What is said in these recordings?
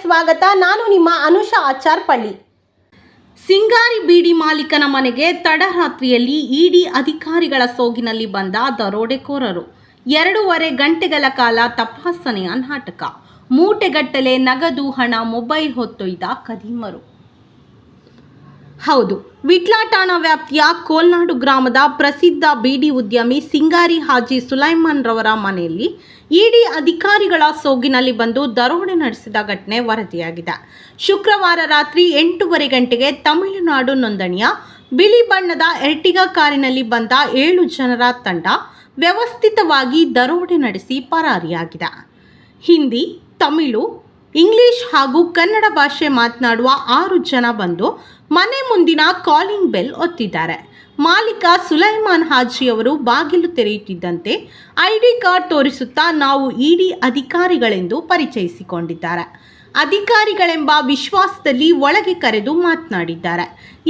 ಸ್ವಾಗತ. ನಾನು ನಿಮ್ಮ ಅನುಷಾ ಆಚಾರ್ಪಳ್ಳಿ. ಸಿಂಗಾರಿ ಬೀಡಿ ಮಾಲೀಕನ ಮನೆಗೆ ತಡರಾತ್ರಿಯಲ್ಲಿ ಇಡಿ ಅಧಿಕಾರಿಗಳ ಸೋಗಿನಲ್ಲಿ ಬಂದ ದರೋಡೆಕೋರರು. 2.5 ಗಂಟೆಗಳ ಕಾಲ ತಪಾಸಣೆಯ ನಾಟಕ. ಮೂಟೆಗಟ್ಟಲೆ ನಗದು, ಹಣ, ಮೊಬೈಲ್ ಹೊತ್ತೊಯ್ದ ಕದೀಮರು. ಹೌದು, ವಿಟ್ಲ ಠಾಣಾ ವ್ಯಾಪ್ತಿಯ ಕೋಲ್ನಾಡು ಗ್ರಾಮದ ಪ್ರಸಿದ್ಧ ಬೀಡಿ ಉದ್ಯಮಿ ಸಿಂಗಾರಿ ಹಾಜಿ ಸುಲೈಮಾನ್ ರವರ ಮನೆಯಲ್ಲಿ ಇಡಿ ಅಧಿಕಾರಿಗಳ ಸೋಗಿನಲ್ಲಿ ಬಂದು ದರೋಡೆ ನಡೆಸಿದ ಘಟನೆ ವರದಿಯಾಗಿದೆ. ಶುಕ್ರವಾರ ರಾತ್ರಿ 8:30 ಗಂಟೆಗೆ ತಮಿಳುನಾಡು ನೋಂದಣಿಯ ಬಿಳಿ ಬಣ್ಣದ ಎರ್ಟಿಗಾ ಕಾರಿನಲ್ಲಿ ಬಂದ 7 ಜನರ ತಂಡ ವ್ಯವಸ್ಥಿತವಾಗಿ ದರೋಡೆ ನಡೆಸಿ ಪರಾರಿಯಾಗಿದೆ. ಹಿಂದಿ, ತಮಿಳು, ಇಂಗ್ಲಿಷ್ ಹಾಗೂ ಕನ್ನಡ ಭಾಷೆ ಮಾತನಾಡುವ 6 ಜನ ಬಂದು ಮನೆ ಮುಂದಿನ ಕಾಲಿಂಗ್ ಬೆಲ್ ಒತ್ತಿದ್ದಾರೆ. ಮಾಲೀಕ ಸುಲೈಮಾನ್ ಹಾಜಿ ಅವರು ಬಾಗಿಲು ತೆರೆಯುತ್ತಿದ್ದಂತೆ ಐಡಿ ಕಾರ್ಡ್ ತೋರಿಸುತ್ತಾ ನಾವು ಇಡಿ ಅಧಿಕಾರಿಗಳೆಂದು ಪರಿಚಯಿಸಿಕೊಂಡಿದ್ದಾರೆ. ಅಧಿಕಾರಿಗಳೆಂಬ ವಿಶ್ವಾಸದಲ್ಲಿ ಒಳಗೆ ಕರೆದು ಮಾತನಾಡಿದ್ದಾರೆ.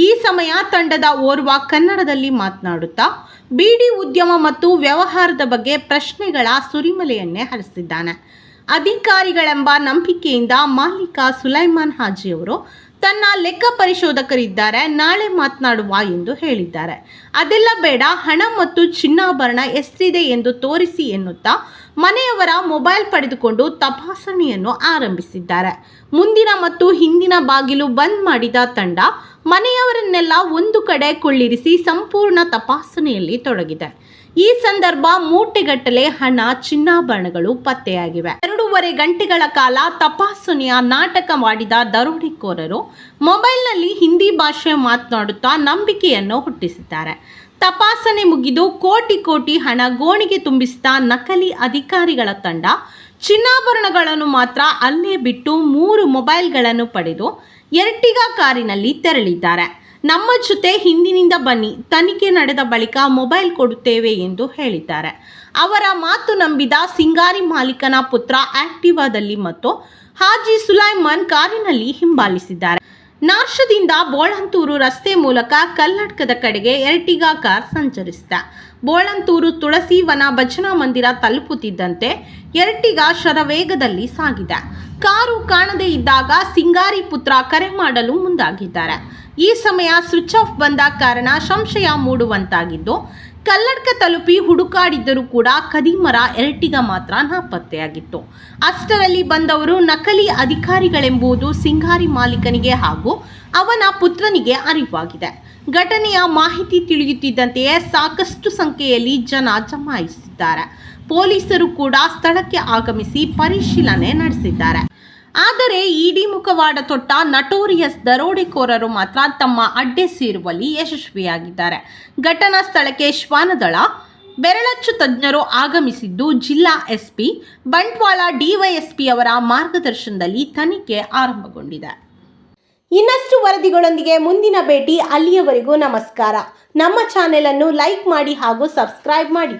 ಈ ಸಮಯ ತಂಡದ ಓರ್ವ ಕನ್ನಡದಲ್ಲಿ ಮಾತನಾಡುತ್ತಾ ಬೀಡಿ ಉದ್ಯಮ ಮತ್ತು ವ್ಯವಹಾರದ ಬಗ್ಗೆ ಪ್ರಶ್ನೆಗಳ ಸುರಿಮಳೆಯನ್ನೇ ಹರಿಸಿದ್ದಾನೆ. ಅಧಿಕಾರಿಗಳೆಂಬ ನಂಬಿಕೆಯಿಂದ ಮಾಲೀಕ ಸುಲೈಮಾನ್ ಹಾಜಿಯವರು ತನ್ನ ಲೆಕ್ಕ ಪರಿಶೋಧಕರಿದ್ದಾರೆ, ನಾಳೆ ಮಾತನಾಡುವ ಎಂದು ಹೇಳಿದ್ದಾರೆ. ಅದೆಲ್ಲ ಬೇಡ, ಹಣ ಮತ್ತು ಚಿನ್ನಾಭರಣ ಎಷ್ಟಿದೆ ಎಂದು ತೋರಿಸಿ ಎನ್ನುತ್ತಾ ಮನೆಯವರ ಮೊಬೈಲ್ ಪಡೆದುಕೊಂಡು ತಪಾಸಣೆಯನ್ನು ಆರಂಭಿಸಿದ್ದಾರೆ. ಮುಂದಿನ ಮತ್ತು ಹಿಂದಿನ ಬಾಗಿಲು ಬಂದ್ ಮಾಡಿದ ತಂಡ ಮನೆಯವರನ್ನೆಲ್ಲ ಒಂದು ಕಡೆ ಕುಳ್ಳಿರಿಸಿ ಸಂಪೂರ್ಣ ತಪಾಸಣೆಯಲ್ಲಿ ತೊಡಗಿದೆ. ಈ ಸಂದರ್ಭ ಮೂಟೆಗಟ್ಟಲೆ ಹಣ, ಚಿನ್ನಾಭರಣಗಳು ಪತ್ತೆಯಾಗಿವೆ. 2.5 ಗಂಟೆಗಳ ಕಾಲ ತಪಾಸಣೆಯ ನಾಟಕ ಮಾಡಿದ ದರೋಡೆಕೋರರು ಮೊಬೈಲ್ನಲ್ಲಿ ಹಿಂದಿ ಭಾಷೆ ಮಾತನಾಡುತ್ತಾ ನಂಬಿಕೆಯನ್ನು ಹುಟ್ಟಿಸಿದ್ದಾರೆ. ತಪಾಸಣೆ ಮುಗಿದು ಕೋಟಿ ಹಣ ಗೋಣಿಗೆ ತುಂಬಿಸಿದ ನಕಲಿ ಅಧಿಕಾರಿಗಳ ತಂಡ ಚಿನ್ನಾಭರಣಗಳನ್ನು ಮಾತ್ರ ಅಲ್ಲೇ ಬಿಟ್ಟು 3 ಮೊಬೈಲ್ಗಳನ್ನು ಪಡೆದು ಎರ್ಟಿಗಾ ಕಾರಿನಲ್ಲಿ ತೆರಳಿದ್ದಾರೆ. ನಮ್ಮ ಜೊತೆ ಹಿಂದಿನಿಂದ ಬನ್ನಿ, ತನಿಖೆ ನಡೆದ ಬಳಿಕ ಮೊಬೈಲ್ ಕೊಡುತ್ತೇವೆ ಎಂದು ಹೇಳಿದ್ದಾರೆ. ಅವರ ಮಾತು ನಂಬಿದ ಸಿಂಗಾರಿ ಮಾಲೀಕನ ಪುತ್ರ ಆಕ್ಟಿವಾದಲ್ಲಿ ಮತ್ತು ಹಾಜಿ ಸುಲೈಮಾನ್ ಕಾರಿನಲ್ಲಿ ಹಿಂಬಾಲಿಸಿದ್ದಾರೆ. ನಾರ್ಷದಿಂದ ಬೋಳಂತೂರು ರಸ್ತೆ ಮೂಲಕ ಕಲ್ಲಡ್ಕದ ಕಡೆಗೆ ಎರ್ಟಿಗಾ ಕಾರ್ ಸಂಚರಿಸಿದೆ. ಬೋಳಂತೂರು ತುಳಸಿ ವನ ಭಜನಾ ಮಂದಿರ ತಲುಪುತ್ತಿದ್ದಂತೆ ಎರ್ಟಿಗಾ ಶರವೇಗದಲ್ಲಿ ಸಾಗಿದೆ. ಕಾರು ಕಾಣದೇ ಇದ್ದಾಗ ಸಿಂಗಾರಿ ಪುತ್ರ ಕರೆ ಮಾಡಲು ಮುಂದಾಗಿದ್ದಾರೆ. ಈ ಸಮಯ ಸ್ವಿಚ್ ಆಫ್ ಬಂದ ಕಾರಣ ಸಂಶಯ ಮೂಡುವಂತಾಗಿದ್ದು, ಕಲ್ಲಡ್ಕ ತಲುಪಿ ಹುಡುಕಾಡಿದ್ದರೂ ಕೂಡ ಕದೀಮರ ಎರ್ಟಿಗಾ ಮಾತ್ರ ನಾಪತ್ತೆಯಾಗಿತ್ತು. ಅಷ್ಟರಲ್ಲಿ ಬಂದವರು ನಕಲಿ ಅಧಿಕಾರಿಗಳೆಂಬುದು ಸಿಂಗಾರಿ ಮಾಲೀಕನಿಗೆ ಹಾಗೂ ಅವನ ಪುತ್ರನಿಗೆ ಅರಿವಾಗಿದೆ. ಘಟನೆಯ ಮಾಹಿತಿ ತಿಳಿಯುತ್ತಿದ್ದಂತೆಯೇ ಸಾಕಷ್ಟು ಸಂಖ್ಯೆಯಲ್ಲಿ ಜನ ಜಮಾಯಿಸಿದ್ದಾರೆ. ಪೊಲೀಸರು ಕೂಡ ಸ್ಥಳಕ್ಕೆ ಆಗಮಿಸಿ ಪರಿಶೀಲನೆ ನಡೆಸಿದ್ದಾರೆ. ಆದರೆ ಇಡಿ ಮುಖವಾಡ ತೊಟ್ಟ ನಟೋರಿಯಸ್ ದರೋಡೆಕೋರರು ಮಾತ್ರ ತಮ್ಮ ಅಡ್ಡೆ ಸೇರುವಲ್ಲಿ ಯಶಸ್ವಿಯಾಗಿದ್ದಾರೆ. ಘಟನಾ ಸ್ಥಳಕ್ಕೆ ಶ್ವಾನದಳ, ಬೆರಳಚ್ಚು ತಜ್ಞರು ಆಗಮಿಸಿದ್ದು, ಜಿಲ್ಲಾ ಎಸ್ಪಿ ಬಂಟ್ವಾಳ ಡಿವೈಎಸ್ಪಿ ಅವರ ಮಾರ್ಗದರ್ಶನದಲ್ಲಿ ತನಿಖೆ ಆರಂಭಗೊಂಡಿದೆ. ಇನ್ನಷ್ಟು ವರದಿಗಳೊಂದಿಗೆ ಮುಂದಿನ ಭೇಟಿ. ಅಲ್ಲಿಯವರೆಗೂ ನಮಸ್ಕಾರ. ನಮ್ಮ ಚಾನೆಲ್ ಅನ್ನು ಲೈಕ್ ಮಾಡಿ ಹಾಗೂ ಸಬ್ಸ್ಕ್ರೈಬ್ ಮಾಡಿ.